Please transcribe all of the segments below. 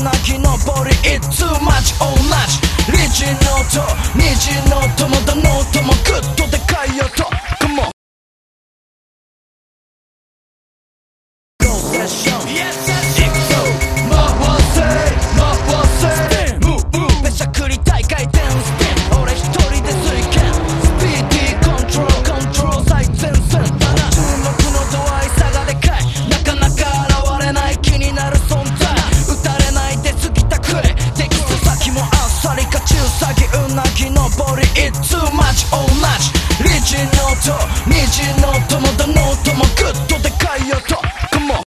なぎ登り It's too much 同じリジの音虹の音もどの音もグッとでかい音 Come on Go session Yes yes 行くぞ回せ回せ Move move めしゃくり大回転スピン俺一人で水拳スピーディーコントロールコントロール最前線だな注目の度合い差がでかいなかなか現れない気になる存在打たれないで過ぎたくれテキスト先もあっさりかちうさぎうなぎ登り It's too much 同じリジの音虹の音もどの音もグッとでかい音 Come on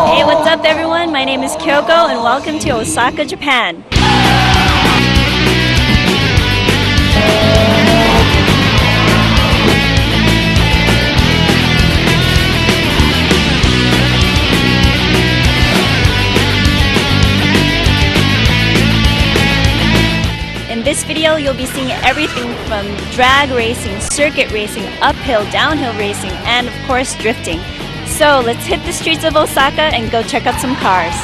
Hey, what's up everyone? My name is Kyoko and welcome to Osaka, Japan. In this video, you'll be seeing everything from drag racing, circuit racing, uphill, downhill racing, and of course drifting. So let's hit the streets of Osaka and go check out some cars.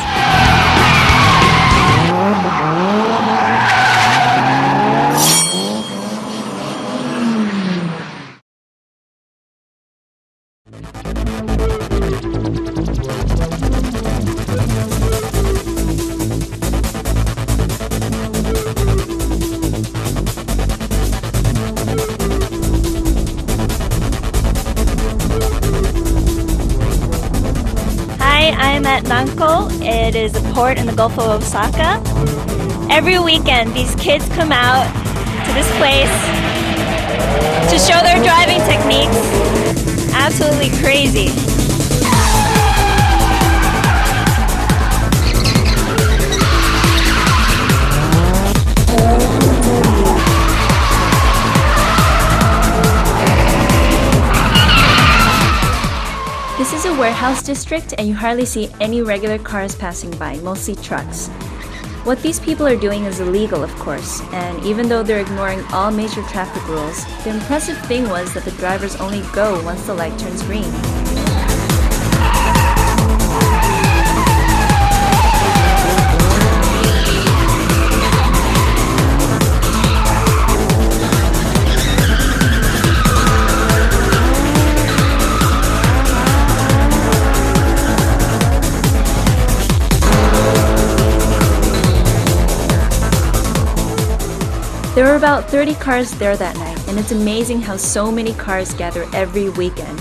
I'm at Nanko. It is a port in the Gulf of Osaka. Every weekend these kids come out to this place to show their driving techniques. Absolutely crazy. This is a warehouse district and you hardly see any regular cars passing by, mostly trucks. What these people are doing is illegal, of course, and even though they're ignoring all major traffic rules, the impressive thing was that the drivers only go once the light turns green. There were about 30 cars there that night, and it's amazing how so many cars gather every weekend.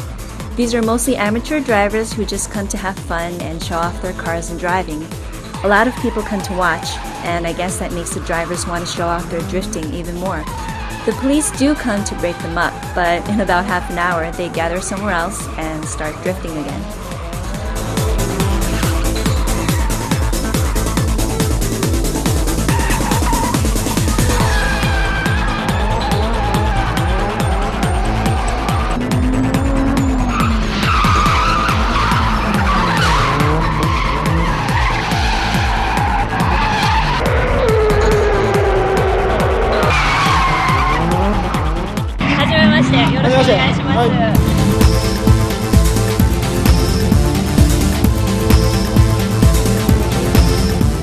These are mostly amateur drivers who just come to have fun and show off their cars and driving. A lot of people come to watch, and I guess that makes the drivers want to show off their drifting even more. The police do come to break them up, but in about half an hour they gather somewhere else and start drifting again.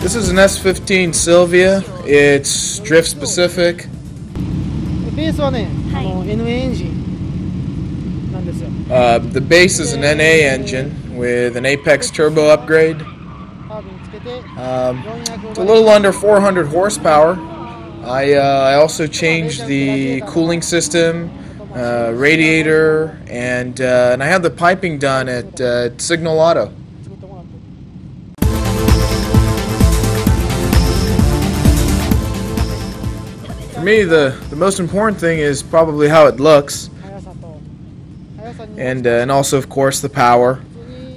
This is an S15 Sylvia. It's drift specific. The base is an NA engine with an Apex turbo upgrade. It's a little under 400 horsepower. I also changed the cooling system, radiator, and I had the piping done at Signal Auto. For me, the most important thing is probably how it looks, and also, of course, the power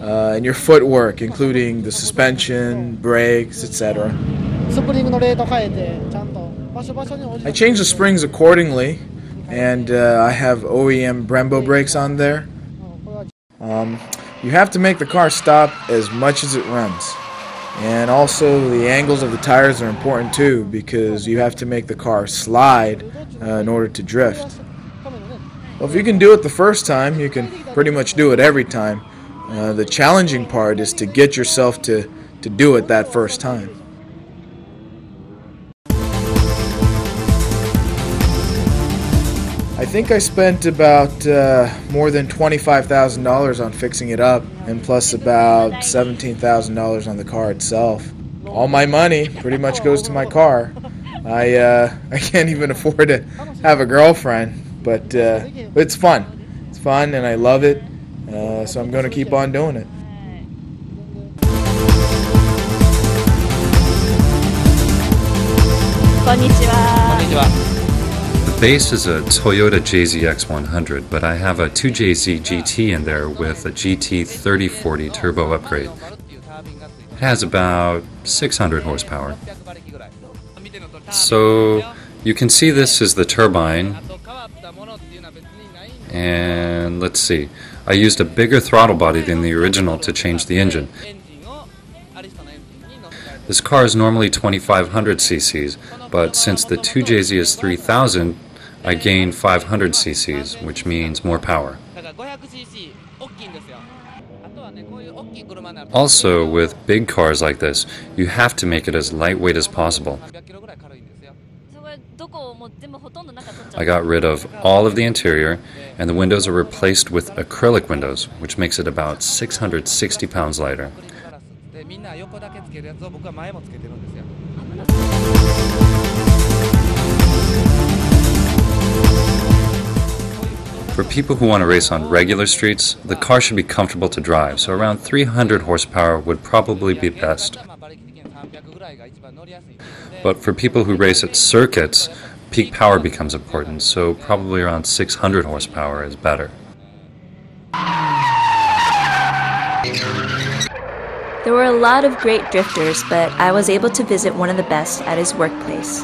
and your footwork, including the suspension, brakes, etc. I changed the springs accordingly, and I have OEM Brembo brakes on there. You have to make the car stop as much as it runs. And also the angles of the tires are important too, because you have to make the car slide in order to drift. Well, if you can do it the first time, you can pretty much do it every time. The challenging part is to get yourself to do it that first time. I think I spent about more than $25,000 on fixing it up, and plus about $17,000 on the car itself. All my money pretty much goes to my car. I can't even afford to have a girlfriend, but it's fun. It's fun and I love it, so I'm going to keep on doing it. Konnichiwa. The base is a Toyota JZX100, but I have a 2JZ GT in there with a GT 3040 turbo upgrade. It has about 600 horsepower. So you can see this is the turbine, and let's see, I used a bigger throttle body than the original to change the engine. This car is normally 2500 cc's, but since the 2JZ is 3000, I gained 500 cc's, which means more power. Also, with big cars like this, you have to make it as lightweight as possible. I got rid of all of the interior, and the windows are replaced with acrylic windows, which makes it about 660 pounds lighter. For people who want to race on regular streets, the car should be comfortable to drive, so around 300 horsepower would probably be best. But for people who race at circuits, peak power becomes important, so probably around 600 horsepower is better. There were a lot of great drifters, but I was able to visit one of the best at his workplace.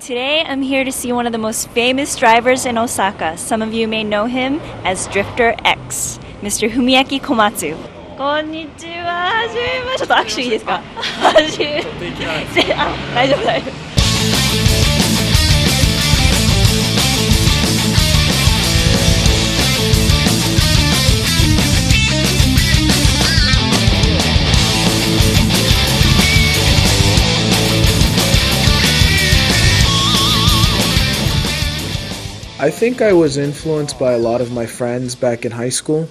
Today I'm here to see one of the most famous drivers in Osaka. Some of you may know him as Drifter X, Mr. Fumiaki Komatsu. こんにちは。はじめまして。ちょっと握手いいですか？はじめ。大丈夫大丈夫。I think I was influenced by a lot of my friends back in high school.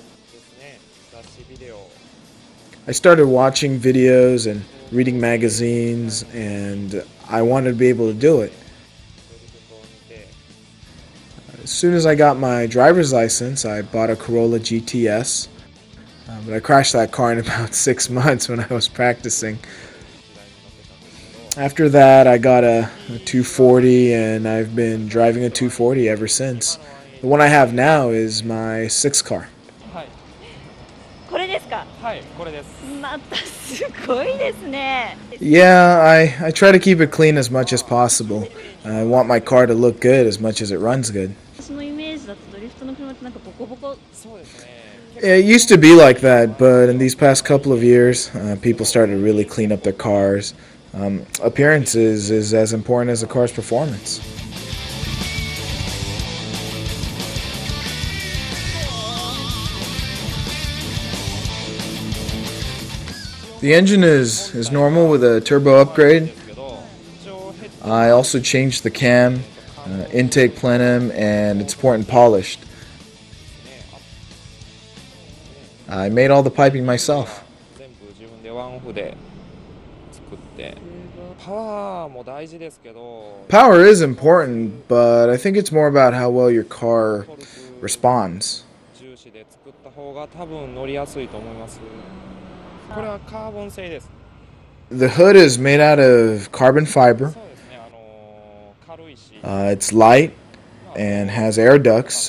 I started watching videos and reading magazines, and I wanted to be able to do it. As soon as I got my driver's license, I bought a Corolla GTS, but I crashed that car in about 6 months when I was practicing. After that, I got a 240, and I've been driving a 240 ever since. The one I have now is my 6th car. Yeah, I try to keep it clean as much as possible. I want my car to look good as much as it runs good. It used to be like that, but in these past couple of years, people started to really clean up their cars. Appearances is as important as the car's performance. The engine is normal with a turbo upgrade. I also changed the cam, intake plenum, and it's port and polished. I made all the piping myself. Power is important, but I think it's more about how well your car responds. The hood is made out of carbon fiber. It's light and has air ducts, so